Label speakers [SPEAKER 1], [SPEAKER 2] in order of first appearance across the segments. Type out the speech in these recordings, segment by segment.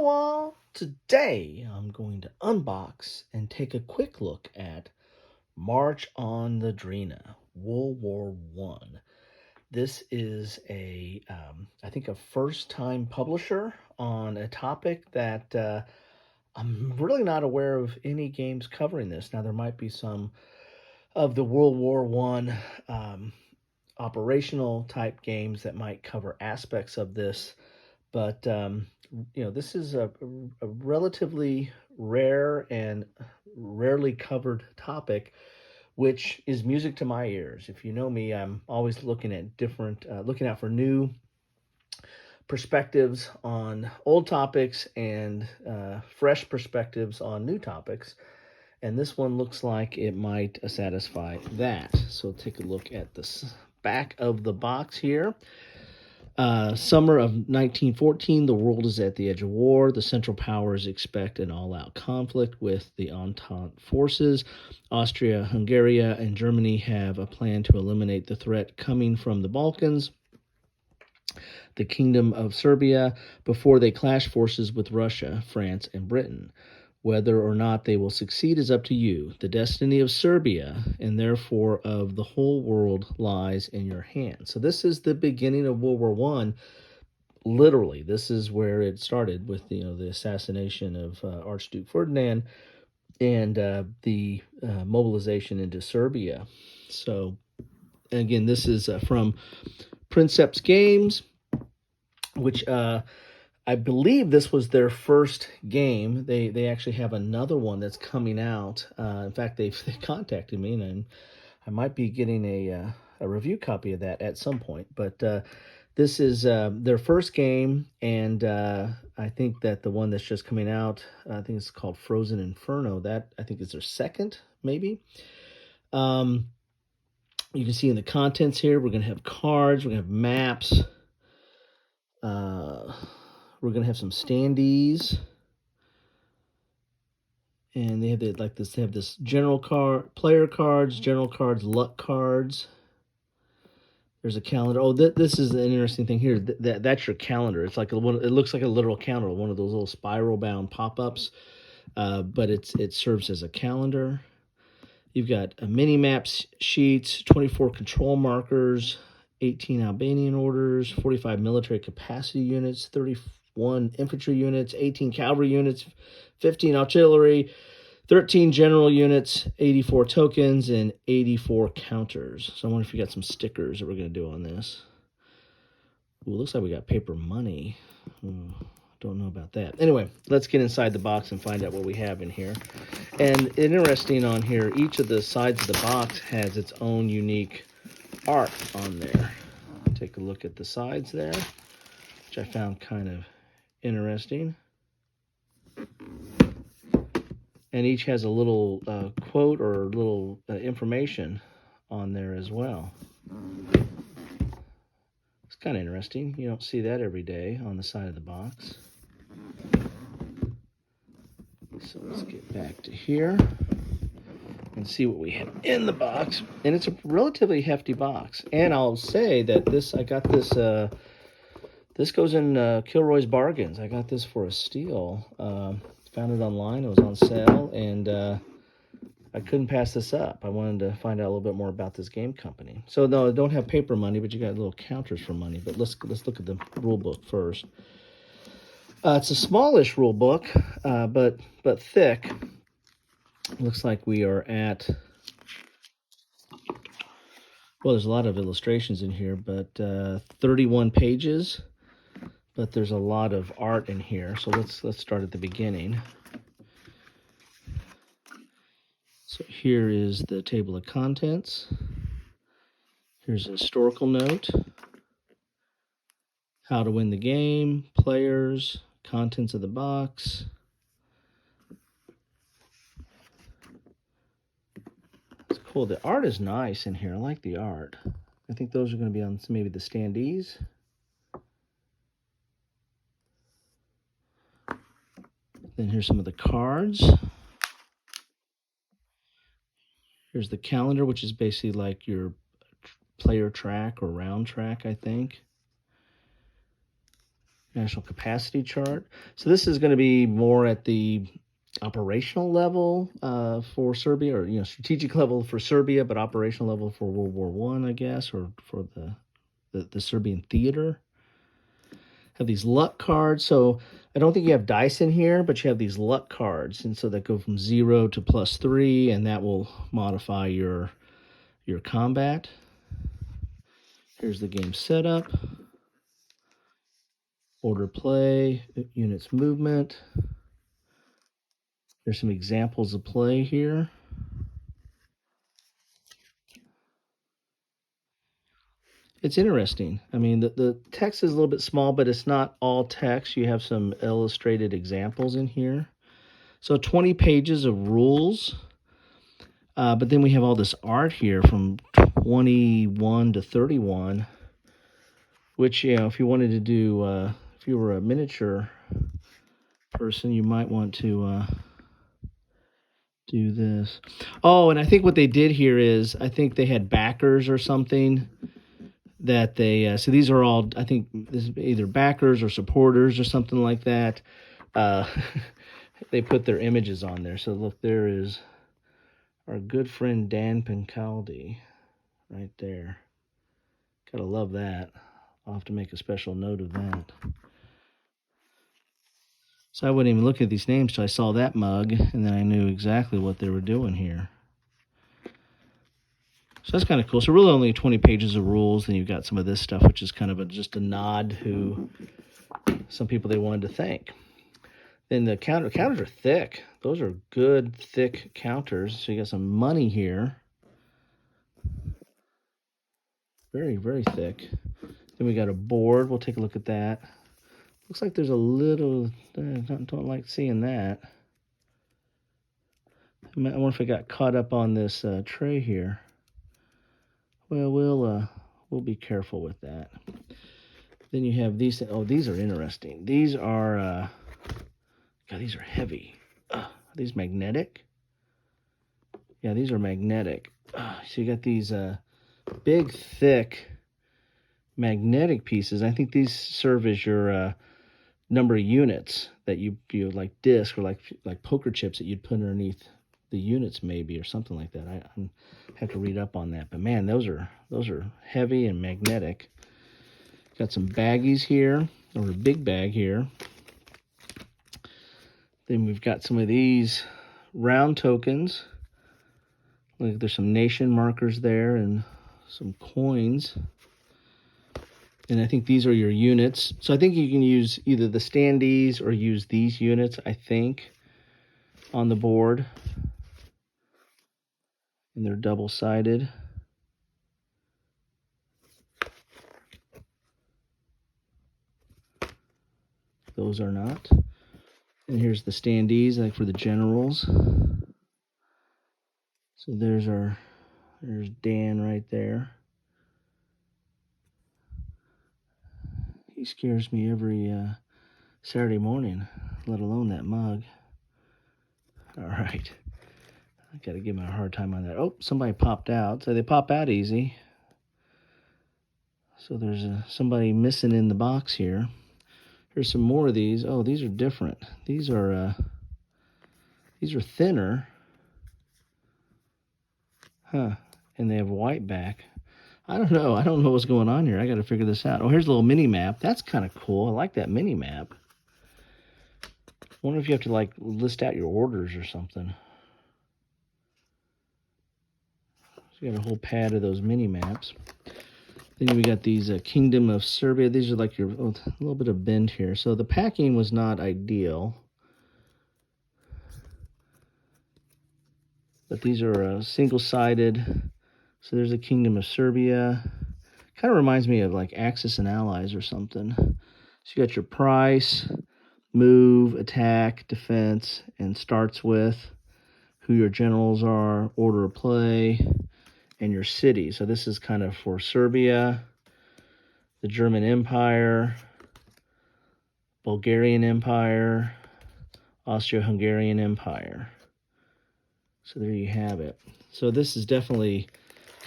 [SPEAKER 1] Hello all! Today I'm going to unbox and take a quick look at March on the Drina, World War One. This is I think a first-time publisher on a topic that I'm really not aware of any games covering this. Now there might be some of the World War One operational type games that might cover aspects of this, but this is a relatively rare and rarely covered topic, which is music to my ears. If you know me, I'm always looking at looking out for new perspectives on old topics and fresh perspectives on new topics. And this one looks like it might satisfy that. So take a look at the back of the box here. Summer of 1914, the world is at the edge of war. The Central Powers expect an all-out conflict with the Entente forces. Austria-Hungary and Germany have a plan to eliminate the threat coming from the Balkans, the Kingdom of Serbia, before they clash forces with Russia, France, and Britain. Whether or not they will succeed is up to you. The destiny of Serbia, and therefore of the whole world, lies in your hands. So this is the beginning of World War One. Literally, this is where it started with the assassination of Archduke Ferdinand and the mobilization into Serbia. So again, this is from Princeps Games, which I believe this was their first game. They actually have another one that's coming out. In fact, they contacted me, and I might be getting a review copy of that at some point. But this is their first game, and I think that the one that's just coming out, I think it's called Frozen Inferno. That I think is their second, maybe. You can see in the contents here, we're going to have cards, we're going to have maps. We're going to have some standees. And they have this general card, player cards, general cards, luck cards. There's a calendar. Oh, this is an interesting thing here. That's your calendar. It's like it looks like a literal calendar, one of those little spiral bound pop-ups. But it serves as a calendar. You've got a mini maps sheets, 24 control markers, 18 Albanian orders, 45 military capacity units, 31 infantry units, 18 cavalry units, 15 artillery, 13 general units, 84 tokens, and 84 counters. So I wonder if we got some stickers that we're going to do on this. Ooh, looks like we got paper money. Don't know about that. Anyway, let's get inside the box and find out what we have in here. And interesting on here, each of the sides of the box has its own unique art on there. Take a look at the sides there, which I found kind of interesting. And each has a little quote or a little information on there as well. It's kind of interesting. You don't see that every day on the side of the box. So let's get back to here and see what we have in the box. And it's a relatively hefty box. And I'll say that I got this, this goes in Kilroy's Bargains. I got this for a steal. Found it online. It was on sale, and I couldn't pass this up. I wanted to find out a little bit more about this game company. So no, I don't have paper money, but you got little counters for money. But let's look at the rule book first. It's a smallish rule book, but thick. Looks like we are at, well, there's a lot of illustrations in here, but 31 pages. But there's a lot of art in here, so let's start at the beginning. So here is the table of contents. Here's a historical note. How to win the game, players, contents of the box. It's cool. The art is nice in here. I like the art. I think those are going to be on maybe the standees. Then here's some of the cards. Here's the calendar, which is basically like your player track or round track, I think. national capacity chart. So this is going to be more at the operational level for Serbia, or strategic level for Serbia, but operational level for World War I guess, or for the Serbian theater. Have these luck cards. So I don't think you have dice in here, but you have these luck cards, and so that go from 0 to +3, and that will modify your combat. Here's the game setup, order play, units movement. There's some examples of play here. It's interesting. I mean, the text is a little bit small, but it's not all text. You have some illustrated examples in here. So 20 pages of rules. But then we have all this art here from 21 to 31, which, if you wanted to do, if you were a miniature person, you might want to do this. Oh, and I think what they did here is, I think they had backers or something that they, so these are all, I think this is either backers or supporters or something like that. They put their images on there. So look, there is our good friend Dan Pincaldi right there. Gotta love that. I'll have to make a special note of that. So I wouldn't even look at these names till I saw that mug, and then I knew exactly what they were doing here. So that's kind of cool. So really only 20 pages of rules, and you've got some of this stuff, which is kind of just a nod to some people they wanted to thank. Then the counters are thick. Those are good, thick counters. So you got some money here. Very, very thick. Then we got a board. We'll take a look at that. Looks like there's a little, don't like seeing that. I wonder if I got caught up on this tray here. Well, we'll be careful with that. Then you have these. Oh, these are interesting. These are, God, these are heavy. Are these magnetic? Yeah, these are magnetic. So you got these big, thick magnetic pieces. I think these serve as your number of units that you like disc, or like poker chips that you'd put underneath the units maybe, or something like that. I have to read up on that, but man, those are heavy and magnetic. Got some baggies here, or a big bag here. Then we've got some of these round tokens. Like there's some nation markers there and some coins. And I think these are your units. So I think you can use either the standees or use these units, I think, on the board. And they're double-sided. Those are not. And here's the standees, like for the generals. So there's Dan right there. He scares me every Saturday morning, let alone that mug. All right. I got to give him a hard time on that. Oh, somebody popped out. So they pop out easy. So there's somebody missing in the box here. Here's some more of these. Oh, these are different. These are thinner. Huh. And they have a white back. I don't know. I don't know what's going on here. I got to figure this out. Oh, here's a little mini map. That's kind of cool. I like that mini map. I wonder if you have to like list out your orders or something. So you got a whole pad of those mini maps. Then we got these Kingdom of Serbia. These are like a little bit of bend here. So the packing was not ideal. But these are single-sided. So there's a Kingdom of Serbia. Kind of reminds me of like Axis and Allies or something. So you got your price, move, attack, defense, and starts with who your generals are, order of play, and your city. So this is kind of for Serbia, the German Empire, Bulgarian Empire, Austria-Hungarian Empire. So there you have it. So this is definitely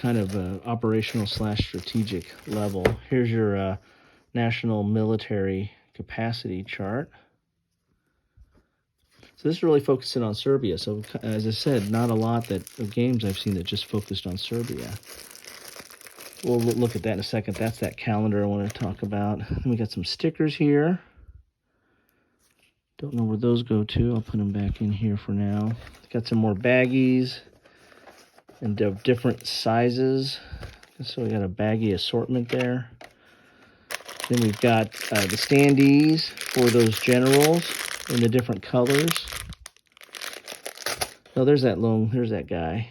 [SPEAKER 1] kind of an operational / strategic level. Here's your national military capacity chart. So this is really focusing on Serbia. So as I said, not a lot of games I've seen that just focused on Serbia. We'll look at that in a second. That's that calendar I want to talk about. Then we got some stickers here. Don't know where those go to. I'll put them back in here for now. Got some more baggies and of different sizes. So we got a baggie assortment there. Then we've got the standees for those generals in the different colors. Oh, there's that guy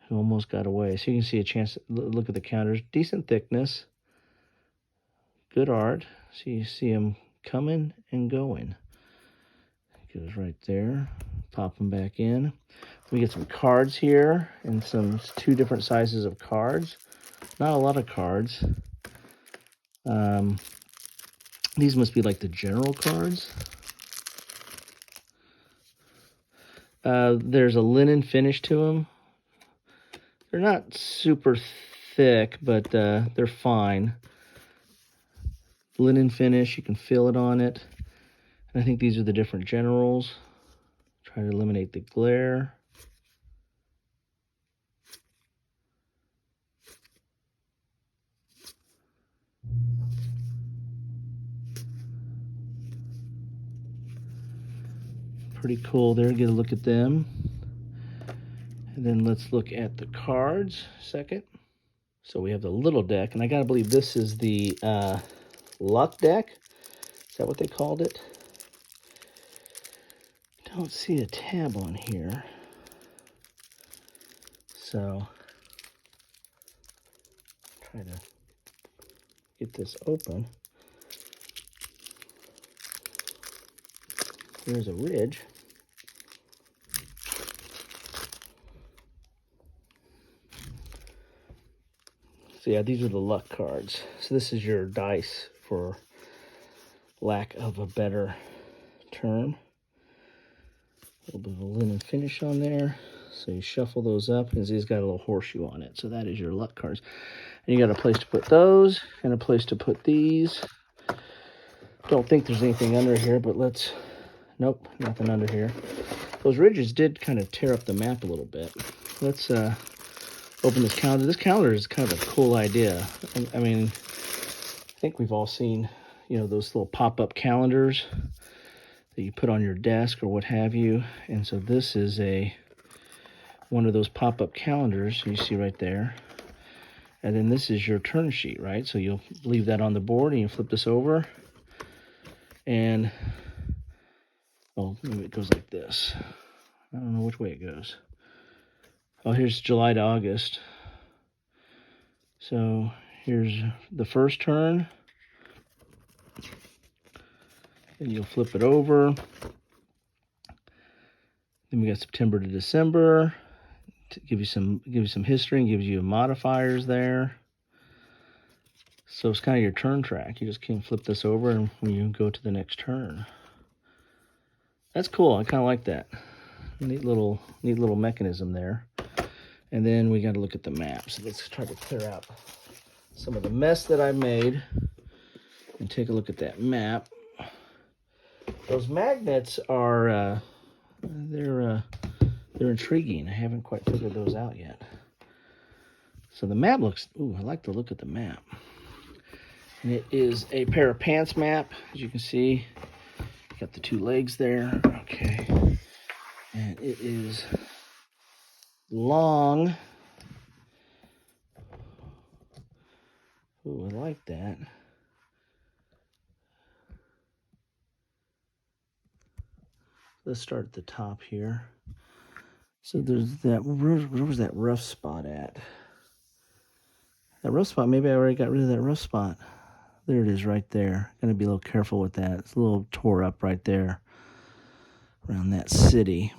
[SPEAKER 1] who almost got away. So you can see a chance to look at the counters. Decent thickness. Good art. So you see him coming and going. Goes right there. Pop them back in. We get some cards here and two different sizes of cards. Not a lot of cards. These must be like the general cards. There's a linen finish to them. They're not super thick, but they're fine. Linen finish, you can feel it on it. And I think these are the different generals. Try to eliminate the glare. Pretty cool there. Get a look at them. And then let's look at the cards second. So we have the little deck, and I gotta believe this is the luck deck. Is that what they called it? Don't see a tab on here. So try to get this open. There's a ridge. So yeah, these are the luck cards. So this is your dice, for lack of a better term. A little bit of a linen finish on there. So you shuffle those up, and he's got a little horseshoe on it. So that is your luck cards. And you got a place to put those, and a place to put these. Don't think there's anything under here, but let's... Nope, nothing under here. Those ridges did kind of tear up the map a little bit. Let's open this calendar. This calendar is kind of a cool idea. I mean, I think we've all seen, those little pop-up calendars that you put on your desk or what have you. And so this is one of those pop-up calendars you see right there. And then this is your turn sheet, right? So you'll leave that on the board and you flip this over. And, maybe it goes like this. I don't know which way it goes. Oh, here's July to August. So here's the first turn. And you'll flip it over. Then we got September to December. To give you some history and gives you modifiers there. So it's kind of your turn track. You just can flip this over and you go to the next turn. That's cool. I kind of like that. Neat little mechanism there. And then we got to look at the map. So let's try to clear out some of the mess that I made and take a look at that map. Those magnets are they're intriguing. I haven't quite figured those out yet. So the map looks, I like the look of the map. And it is a pair of pants map, as you can see. Got the two legs there. Okay. And it is long. I like that. Let's start at the top here. So there's that, where was that rough spot at? That rough spot, maybe I already got rid of that rough spot. There it is right there. Gonna be a little careful with that. It's a little tore up right there around that city.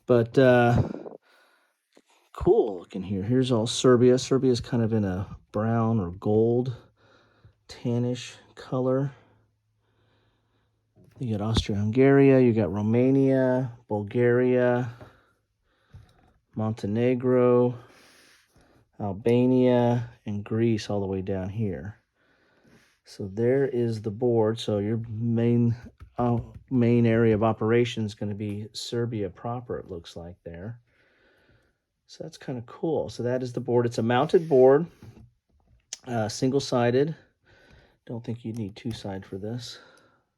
[SPEAKER 1] But cool looking here. Here's all Serbia. Serbia's kind of in a brown or gold tannish color. You got Austria-Hungary, you got Romania, Bulgaria, Montenegro, Albania, and Greece all the way down here. So there is the board. So your main area of operation is going to be Serbia proper, it looks like there. So that's kind of cool. So that is the board. It's a mounted board, single-sided. Don't think you need two-side for this.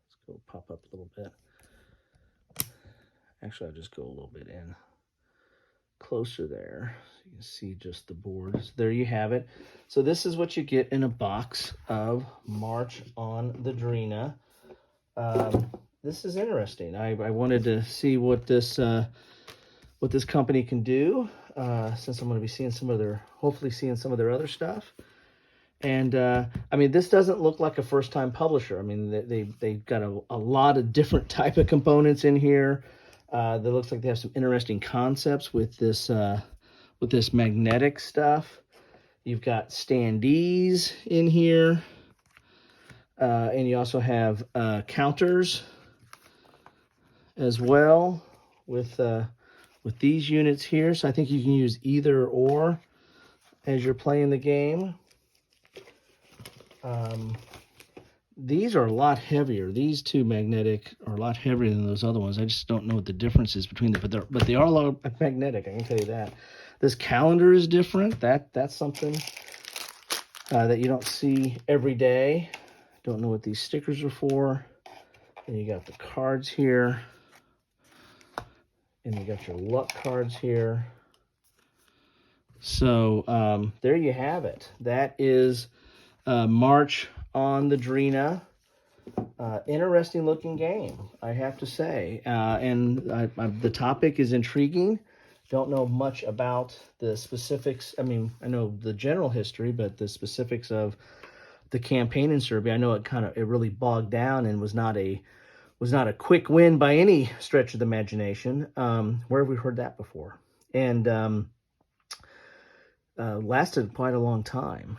[SPEAKER 1] Let's go pop up a little bit. Actually, I'll just go a little bit in closer there so you can see just the board. So there you have it. So this is what you get in a box of March on the Drina. This is interesting. I wanted to see what this company can do, since I'm going to be seeing hopefully seeing some of their other stuff. And I mean, this doesn't look like a first-time publisher. I mean, they've got a lot of different type of components in here. That looks like they have some interesting concepts with this magnetic stuff. You've got standees in here, and you also have counters as well with these units here. So I think you can use either or as you're playing the game. These are a lot heavier. These two magnetic are a lot heavier than those other ones. I just don't know what the difference is between them, but they are a lot magnetic. I can tell you that. This calendar is different. That's something that you don't see every day. Don't know what these stickers are for. And you got the cards here, and you got your luck cards here. So there you have it. That is March on the Drina. Interesting looking game, I have to say. And the topic is intriguing. Don't know much about the specifics. I mean, I know the general history, but the specifics of the campaign in Serbia, I know it really bogged down and was not a quick win by any stretch of the imagination. Where have we heard that before? And lasted quite a long time.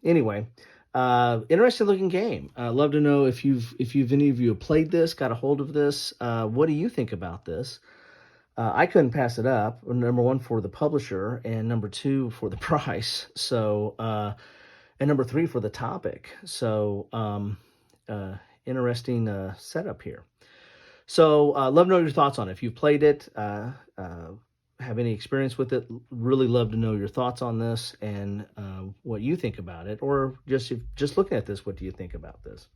[SPEAKER 1] Anyway, interesting looking game. Love to know if any of you have played this, got a hold of this. What do you think about this? I couldn't pass it up. Number one, for the publisher, and number two, for the price. So, and number three, for the topic. So, interesting setup here. So, love to know your thoughts on it. If you've played it, have any experience with it, really love to know your thoughts on this and what you think about it, or just looking at this, what do you think about this?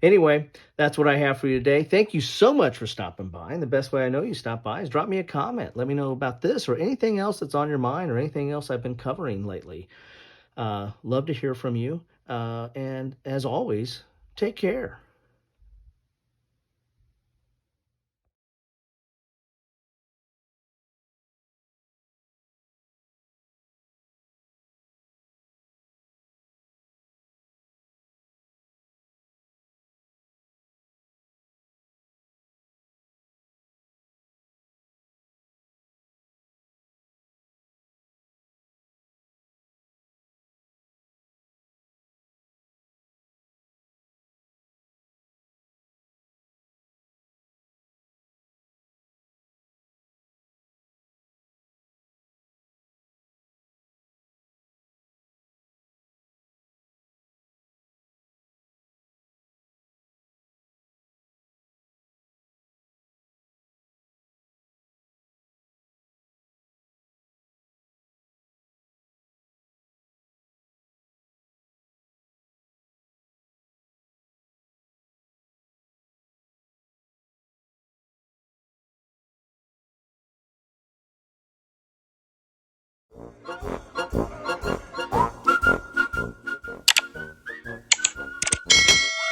[SPEAKER 1] Anyway, that's what I have for you today. Thank you so much for stopping by. And the best way I know you stop by is drop me a comment. Let me know about this or anything else that's on your mind or anything else I've been covering lately. Love to hear from you. And as always, take care.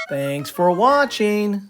[SPEAKER 1] Thanks for watching.